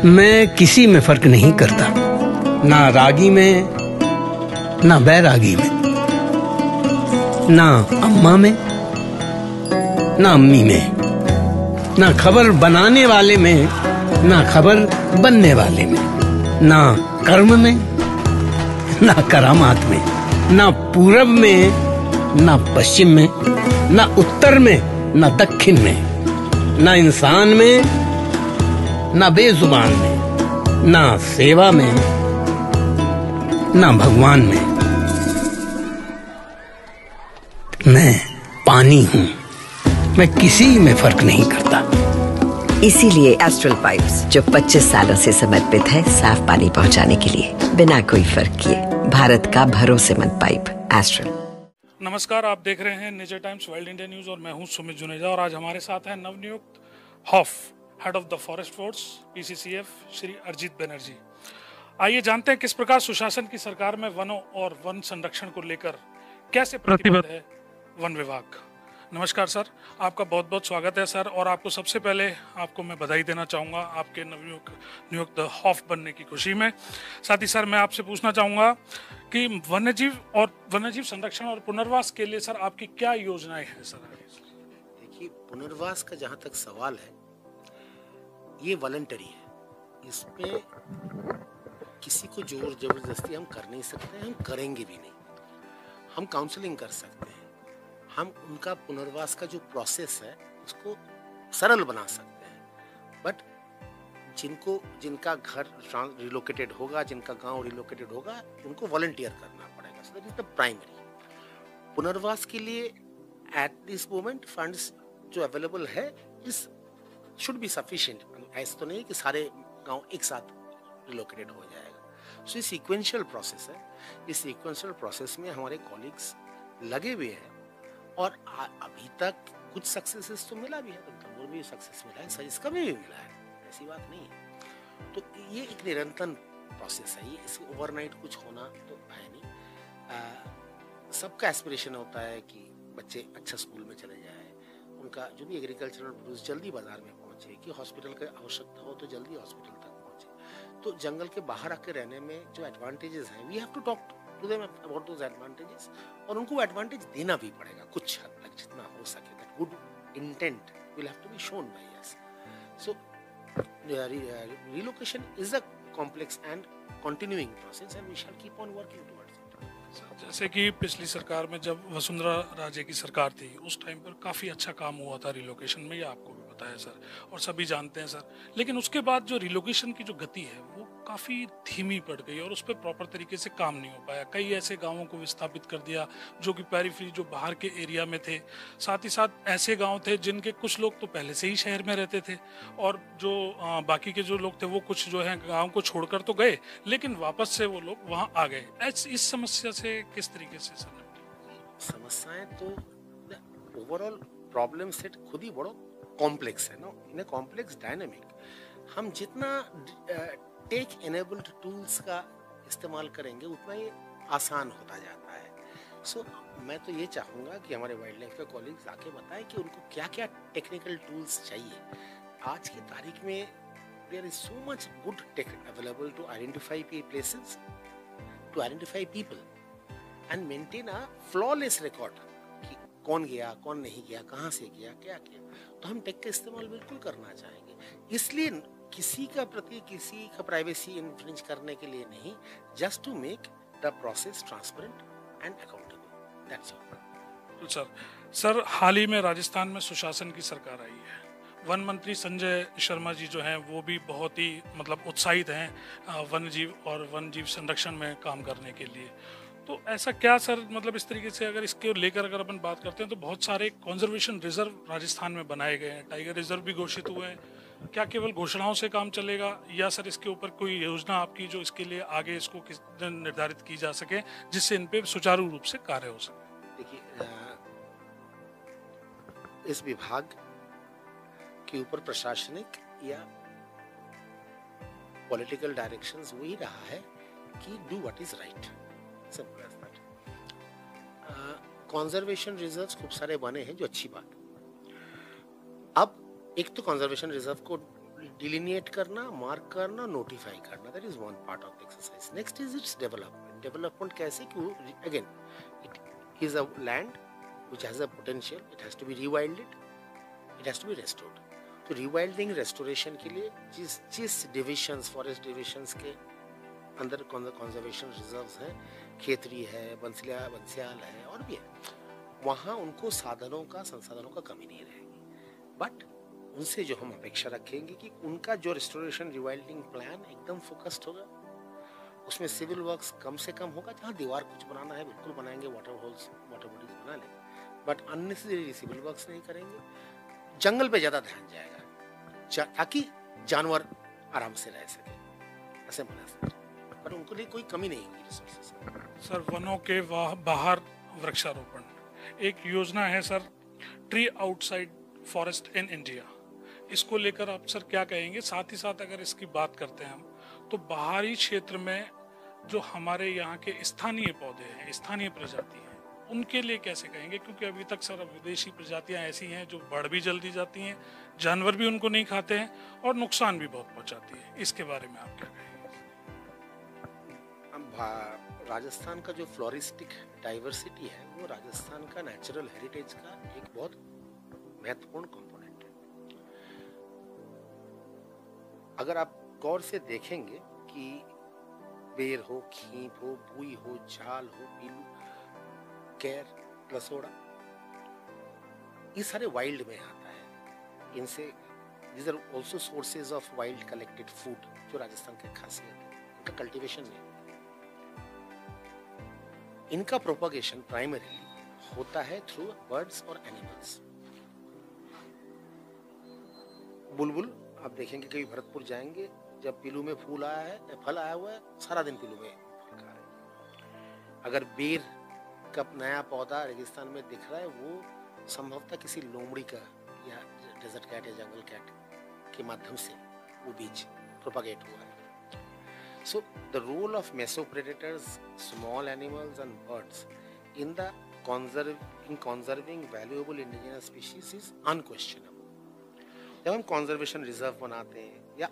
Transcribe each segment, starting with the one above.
मैं किसी में फर्क नहीं करता, ना रागी में ना बैरागी में, ना अम्मा में ना अम्मी में, ना खबर बनाने वाले में ना खबर बनने वाले में, ना कर्म में ना करामात में, ना पूरब में ना पश्चिम में, ना उत्तर में ना दक्षिण में, ना इंसान में ना बेजुबान में, ना सेवा में ना भगवान में। मैं पानी हूं, मैं किसी में फर्क नहीं करता। इसीलिए एस्ट्रल पाइप्स जो 25 सालों से समर्पित है साफ पानी पहुंचाने के लिए, बिना कोई फर्क किए, भारत का भरोसेमंद पाइप एस्ट्रल। नमस्कार, आप देख रहे हैं nature times world India news और मैं हूं सुमित जुनेजा और आज हमारे साथ हैं नवनियुक्त HoFF head of the forest force PCCF Shri Arijit Banerjee. आइए जानते हैं किस प्रकार सुशासन की सरकार में वनों और वन संरक्षण को लेकर कैसे प्रतिबद्ध है वन विभाग। नमस्कार सर, आपका बहुत बहुत स्वागत है सर। और आपको सबसे पहले आपको मैं बधाई देना चाहूँगा आपके नियुक्त हॉफ बनने की खुशी में। साथ ही सर मैं आपसे पूछना चाहूँगा कि वन्यजीव संरक्षण और पुनर्वास के लिए सर आपकी क्या योजनाएं हैं सर? देखिए, पुनर्वास का जहाँ तक सवाल है ये वॉलंटरी है, इसमें किसी को जोर जबरदस्ती हम कर नहीं सकते, हम करेंगे भी नहीं। हम काउंसलिंग कर सकते हैं, हम उनका पुनर्वास का जो प्रोसेस है उसको सरल बना सकते हैं। बट जिनका घर रिलोकेटेड होगा, जिनका गांव रिलोकेटेड होगा, उनको वॉलंटियर करना पड़ेगा। So that is the primary. पुनर्वास के लिए एट दिस मोमेंट फंड्स जो अवेलेबल है इस शुड बी सफिशिएंट। ऐसा तो नहीं कि सारे गांव एक साथ रिलोकेटेड हो जाएगा। सो ये सीक्वेंशियल प्रोसेस है। इस सीक्वेंशियल प्रोसेस में हमारे कॉलीग्स लगे हुए हैं और अभी तक कुछ सक्सेसेस तो मिला भी है, तो भी सक्सेस मिला है, सजिस्का में भी मिला है, ऐसी बात नहीं है। तो ये एक निरंतर प्रोसेस है, ये इसमें ओवरनाइट कुछ होना तो है नहीं। सबका एस्पिरेशन होता है कि बच्चे अच्छा स्कूल में चले जाए, उनका जो भी एग्रीकल्चरल प्रोड्यूस जल्दी बाजार में पहुंचे, कि हॉस्पिटल की आवश्यकता हो तो जल्दी हॉस्पिटल तक पहुंचे। तो जंगल के बाहर आके रहने में जो एडवांटेजेस हैं, we have to talk to them about those advantages, और उनको एडवांटेज देना भी पड़ेगा कुछ हद तक जितना हो सके। That good intent will have to be shown by us. So relocation is a complex and continuing process and we shall keep on working towards it. जैसे कि पिछली सरकार में जब वसुंधरा राजे की सरकार थी उस टाइम पर काफ़ी अच्छा काम हुआ था रिलोकेशन में, ये आपको भी पता है सर और सभी जानते हैं सर। लेकिन उसके बाद जो रिलोकेशन की जो गति है वो काफ़ी धीमी पड़ गई और उस पर प्रॉपर तरीके से काम नहीं हो पाया। कई ऐसे गांवों को विस्थापित कर दिया जो कि पेरिफेरी जो बाहर के एरिया में थे। साथ ही साथ ऐसे गांव थे जिनके कुछ लोग तो पहले से ही शहर में रहते थे और जो बाकी के जो लोग थे वो कुछ जो है गांव को छोड़कर तो गए लेकिन वापस से वो लोग वहाँ आ गए। इस समस्या से किस तरीके से सर निपटे? समस्याएं तो ओवरऑल प्रॉब्लम सेट खुद ही बड़ा कॉम्प्लेक्स है ना। इन कॉम्प्लेक्स डायनामिक हम जितना टेक एनेबल्ड टूल्स का इस्तेमाल करेंगे उतना ही आसान होता जाता है। सो मैं तो ये चाहूँगा कि हमारे वाइल्ड लाइफ के कॉलीग्स आके बताएं कि उनको क्या क्या टेक्निकल टूल्स चाहिए। आज की तारीख में there is so much good tech available to identify places, to identify people and maintain a flawless record कि कौन गया, कौन नहीं गया, कहाँ से गया, क्या किया। तो हम टेक का इस्तेमाल बिल्कुल करना चाहेंगे, इसलिए किसी का प्रति किसी का प्राइवेसी इन्फ्रिंज करने के लिए नहीं, just to make the process transparent and accountable, that's all. Sir हाल ही में राजस्थान में सुशासन की सरकार आई है। वन मंत्री संजय शर्मा जी जो हैं वो भी बहुत ही उत्साहित हैं वन्यजीव संरक्षण में काम करने के लिए। तो ऐसा क्या सर इस तरीके से अगर इसके लेकर अगर अपन बात करते हैं तो बहुत सारे कंजर्वेशन रिजर्व राजस्थान में बनाए गए हैं, टाइगर रिजर्व भी घोषित हुए हैं। क्या केवल घोषणाओं से काम चलेगा या सर इसके ऊपर कोई योजना आपकी जो इसके लिए आगे इसको निर्धारित की जा सके जिससे इन पे सुचारू रूप से कार्य हो सके? देखिए, इस विभाग के ऊपर प्रशासनिक या पॉलिटिकल डायरेक्शंस वही रहा है कि do what is right, simple as that. Conservation reserves खूब सारे बने हैं जो अच्छी बात। अब एक तो कंजर्वेशन रिजर्व को डिलिनिएट करना, मार्क करना, नोटिफाई करना, that is one part of the exercise. Next is its development. Development कैसे कि again it is a land which has a potential, it has to be rewilded, it has to be restored. तो rewilding restoration के लिए जिस डिविशंस, forest डिविशंस के अंदर conservation reserves हैं, खेतरी है, बंसियाल है और भी है, वहाँ उनको साधनों का, संसाधनों का कमी नहीं रहेगी. बट उनसे जो हम अपेक्षा रखेंगे कि उनका जो रिस्टोरेशन रिवाइल्डिंग प्लान एकदम फोकस्ड होगा, उसमें सिविल वर्क्स कम से कम होगा. जहाँ दीवार कुछ बनाना है बिल्कुल बनाएंगे, वाटर होल्स, वाटर बॉडीज बना लेंगे, बट अननेसेसरी सिविल वर्क्स नहीं करेंगे. जंगल पे ज्यादा ध्यान जाएगा ताकि जानवर आराम से रह सके, ऐसे बना सके, पर उनको लिए कोई कमी नहीं होगी रिसोर्सेस. सर, वनों के बाहर वृक्षारोपण एक योजना है sir, tree outside forest in India. इसको लेकर आप सर क्या कहेंगे? साथ ही साथ अगर इसकी बात करते हैं हम, तो बाहरी क्षेत्र में जो हमारे यहाँ के स्थानीय पौधे हैं, स्थानीय प्रजाति हैं, उनके लिए कैसे कहेंगे? क्योंकि अभी तक सर विदेशी प्रजातियां ऐसी हैं जो बढ़ भी जल्दी जाती हैं, जानवर भी उनको नहीं खाते हैं और नुकसान भी बहुत पहुंचाती है. इसके बारे में आप क्या कहेंगे? राजस्थान का जो फ्लोरिस्टिक डाइवर्सिटी है, वो राजस्थान का नेचुरल हेरिटेज का एक बहुत महत्वपूर्ण कंपोनेंट है. अगर आप गौर से देखेंगे कि बेर हो, खींप हो, बुई हो, झाल हो, पीलू, कैर, लसोड़ा, ये सारे वाइल्ड में आता है. इनसे these are also sources of wild collected food, जो राजस्थान की खासियत है. इनका कल्टीवेशन नहीं, इनका प्रोपगेशन प्राइमरीली होता है थ्रू बर्ड्स और एनिमल्स. बुलबुल आप देखेंगे, कभी भरतपुर जाएंगे, जब पीलू में फूल आया है, फल आया हुआ है, सारा दिन पीलू में फल खा रहे हैं. अगर बेर का नया पौधा रेगिस्तान में दिख रहा है, वो संभवतः किसी लोमड़ी का या डेजर्ट कैट या जंगल कैट के माध्यम से वो बीज प्रोपगेट हुआ है. So the role of mesopredators, small animals and birds in conserving valuable indigenous species is unquestionable. जब हम conservation reserve बनाते हैं या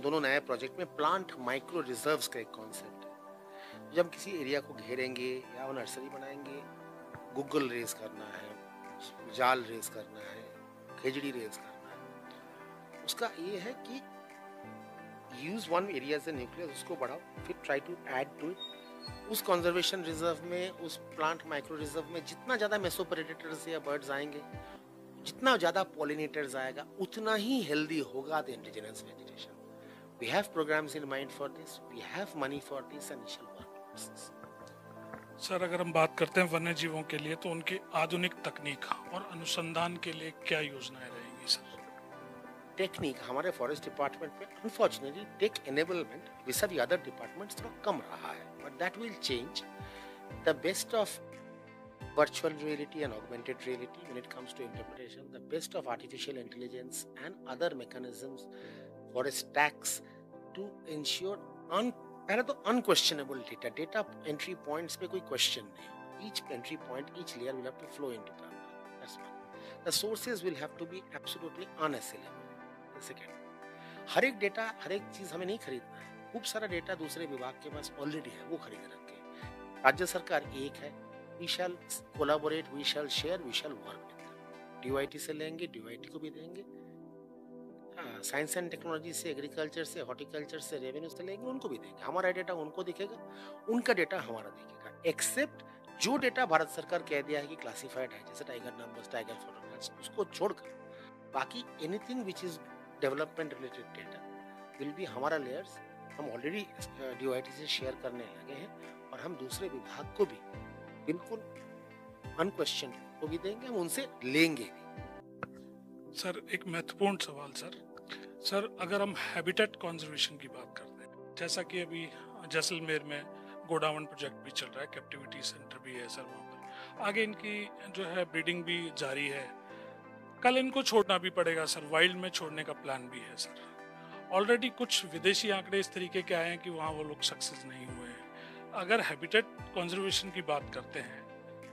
दोनों नए प्रोजेक्ट में प्लांट माइक्रो रिजर्व्स का एक कॉन्सेप्ट है. जब हम किसी एरिया को घेरेंगे या वो नर्सरी बनाएंगे, गूगल रेज करना है, जाल रेज करना है, खेजड़ी रेज करना है, उसका ये है कि use one area as a nucleus, उसको बढ़ाओ, फिर try to add to it. उस कंजर्वेशन रिजर्व में, उस प्लांट माइक्रो रिजर्व में जितना ज़्यादा मेसोप्रेडेटर्स या बर्ड्स आएंगे, जितना ज़्यादा पॉलिनेटर्स आएगा, उतना ही हेल्दी होगा the indigenous vegetation. We have programmes in mind for this, we have money for this and we shall work towards this. Sir, अगर हम बात करते हैं वन्य जीवों के लिए, तो उनकी आधुनिक तकनीक और अनुसंधान के लिए क्या योजनाएं रहेंगी सर? टेक्निक हमारे फॉरेस्ट डिपार्टमेंट में unfortunately tech enablement vis a vis other departments थोड़ा कम रहा है, but that will change. The best of virtual reality and augmented reality when it comes to interpretation, the best of artificial intelligence and other mechanisms for stacks to ensure पहले तो unquestionable data entry points पे कोई question नहीं होगा. Each entry point, each layer will have to flow into that. That's one. The sources will have to be absolutely unassailable. The second, हर एक data, हर एक चीज हमें नहीं खरीदना है. खूब सारा डेटा दूसरे विभाग के पास ऑलरेडी है, वो खरीद रखे. राज्य सरकार एक है. We shall collaborate, we shall share, we shall work with them. DYT से लेंगे, DYT को भी देंगे. साइंस एंड टेक्नोलॉजी से, एग्रीकल्चर से, हॉर्टिकल्चर से, रेवेन्यू से लेंगे, उनको भी देंगे. हमारा डेटा उनको दिखेगा, उनका डेटा हमारा दिखेगा. एक्सेप्ट जो डेटा भारत सरकार कह दिया है कि क्लासिफाइड है, जैसे टाइगर नंबर्स, टाइगर फोटोग्राफ्स, उसको छोड़कर बाकी anything which is development related data will be हमारा लेयर्स. हम ऑलरेडी DYT से शेयर करने लगे हैं और हम दूसरे विभाग को भी बिल्कुल अनक्वेश्चन को भी देंगे, हम उनसे लेंगे भी. सर, एक महत्वपूर्ण सवाल सर, अगर हम हैबिटेट कंजर्वेशन की बात करते हैं, जैसा कि अभी जैसलमेर में गोडावण प्रोजेक्ट भी चल रहा है, कैप्टिविटी सेंटर भी है सर वहाँ पर, आगे इनकी जो है ब्रीडिंग भी जारी है. कल इनको छोड़ना भी पड़ेगा सर, वाइल्ड में छोड़ने का प्लान भी है सर. ऑलरेडी कुछ विदेशी आंकड़े इस तरीके के आए हैं कि वहाँ वो लोग सक्सेस नहीं हुए हैं. अगर हैबिटेट कंजर्वेशन की बात करते हैं,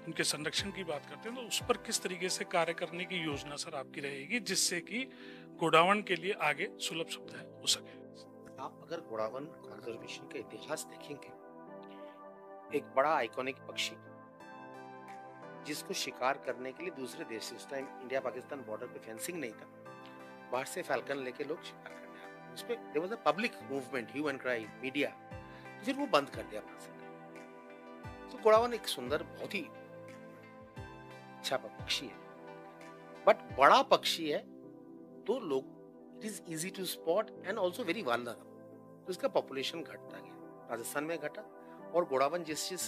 उनके संरक्षण की बात करते हैं, तो उस पर किस तरीके से कार्य करने की योजना सर आपकी रहेगी, जिससे कि गोडावण के लिए आगे सुलभ सुविधाएं हो सके। आप अगर गोडावण कंजर्वेशन का इतिहास देखेंगे, एक बड़ा आइकॉनिक पक्षी जिसको शिकार करने के लिए दूसरे देश से, उस टाइम इंडिया पाकिस्तान बॉर्डर पे फेंसिंग नहीं था, बाहर से फैल्कन लेके लोग शिकार करने आ रहे, उस पे there was a public movement, hue and cry, media, फिर वो बंद कर दिया वहां से। तो गोडावण एक सुंदर, बहुत ही अच्छा पक्षी है, बट बड़ा पक्षी है तो लोग, it is easy to spot and also very vulnerable, तो इसका पॉपुलेशन घटता गया, राजस्थान में घटा, और गोडावण जिस जिस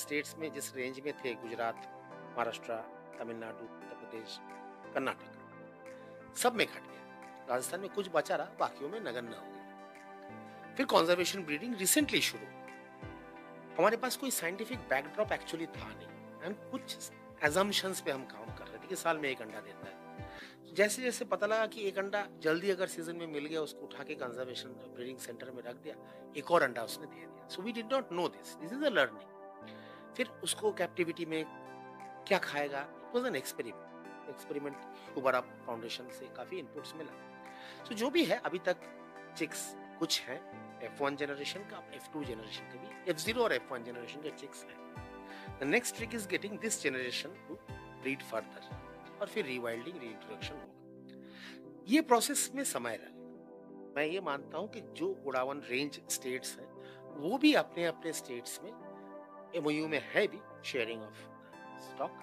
स्टेट्स में, जिस रेंज में थे, गुजरात, महाराष्ट्र, तमिलनाडु, उत्तर प्रदेश, कर्नाटक, सब में घट गया। राजस्थान में कुछ बचा रहा, बाकियों में नगण्य हो गया। फिर कंजर्वेशन ब्रीडिंग रिसेंटली शुरू, हमारे पास कोई साइंटिफिक बैकड्रॉप एक्चुअली था नहीं, एंड कुछ एजम्पशंस पे हम काम कर रहे थे कि साल में एक अंडा देता है। जैसे जैसे पता लगा कि एक अंडा जल्दी अगर सीजन में मिल गया, उसको उठा के कंजर्वेशन ब्रीडिंग सेंटर में रख दिया, एक और अंडा उसने दे दिया। So we did not know this is a learning. फिर उसको कैप्टिविटी में क्या खाएगा, it was an experiment Kubra foundation से काफी इनपुट्स मिला। तो जो भी है, अभी तक चिक्स कुछ है, F1 जनरेशन का, F2 जनरेशन का भी, F0 और F1 जनरेशन के चिक्स हैं। The next trick is getting this generation to breed further, और फिर रीवाइल्डिंग, रीइंट्रोडक्शन होगा। ये प्रोसेस में समय लगेगा। मैं ये मानता हूं कि जो गोडावण रेंज स्टेट्स हैं, वो भी अपने अपने स्टेट्स में MOU में है भी, शेयरिंग ऑफ स्टॉक,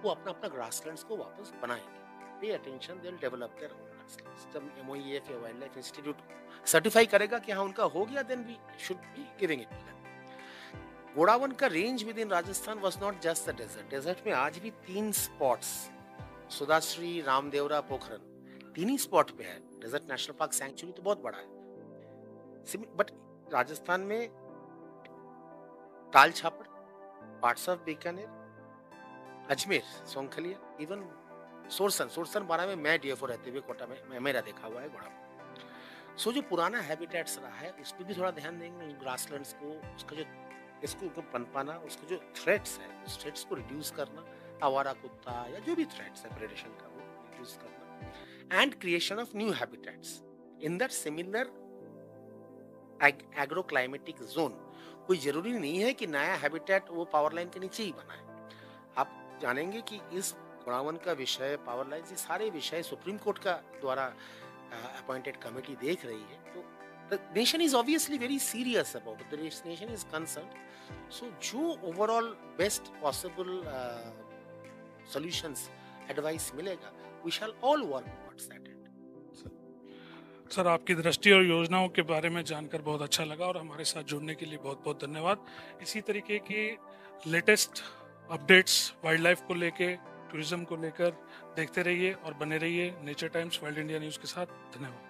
वो अपना अपना ग्रासलैंड्स को वापस बनाएंगे। Pay attention, they will develop their own grasslands. जब MOEF या वाइल्ड लाइफ इंस्टीट्यूट सर्टिफाई करेगा कि हाँ उनका हो गया, then we should be giving it to them. गोडावण का range within Rajasthan was not just the desert. Desert में आज भी 3 स्पॉट्स, सुदाश्री, रामदेवरा, पोखरन, 3 ही स्पॉट पे है। डेजर्ट नेशनल पार्क सैंक्चुरी तो बहुत बड़ा है, बट राजस्थान में Tal Chhapar, parts of Bikaner, Ajmer, Sonkhaliya, even Sorsan Bara में मैं DFO रहते हुए कोटा में मेरा देखा हुआ है गोडावण। सो जो पुराना हैबिटेट्स रहा है, उस पर भी थोड़ा ध्यान देंगे, ग्रासलैंड्स को, उसका जो इसको पनपाना, उसको जो थ्रेट्स है, उस थ्रेट्स को रिड्यूस करना, आवारा कुत्ता या जो भी थ्रेट्स है प्रेडेशन का, वो रिड्यूस करना, and creation of new habitats in that similar agroclimatic zone. कोई जरूरी नहीं है कि नया हैबिटेट वो पावर लाइन के नीचे ही बना है। आप जानेंगे कि इस गोडावण का विषय, पावर लाइन, ये सारे विषय सुप्रीम कोर्ट का द्वारा अपॉइंटेड कमेटी देख रही है। तो the nation is obviously very serious about it, the nation is concerned. So जो overall best possible solutions, advice मिलेगा, we shall all work towards that end. Sir, आपकी दृष्टि और योजनाओं के बारे में जानकर बहुत अच्छा लगा, और हमारे साथ जुड़ने के लिए बहुत बहुत धन्यवाद। इसी तरीके की लेटेस्ट अपडेट्स वाइल्ड लाइफ को लेके, टूरिज्म को लेकर देखते रहिए और बने रहिए nature times world India news के साथ। धन्यवाद।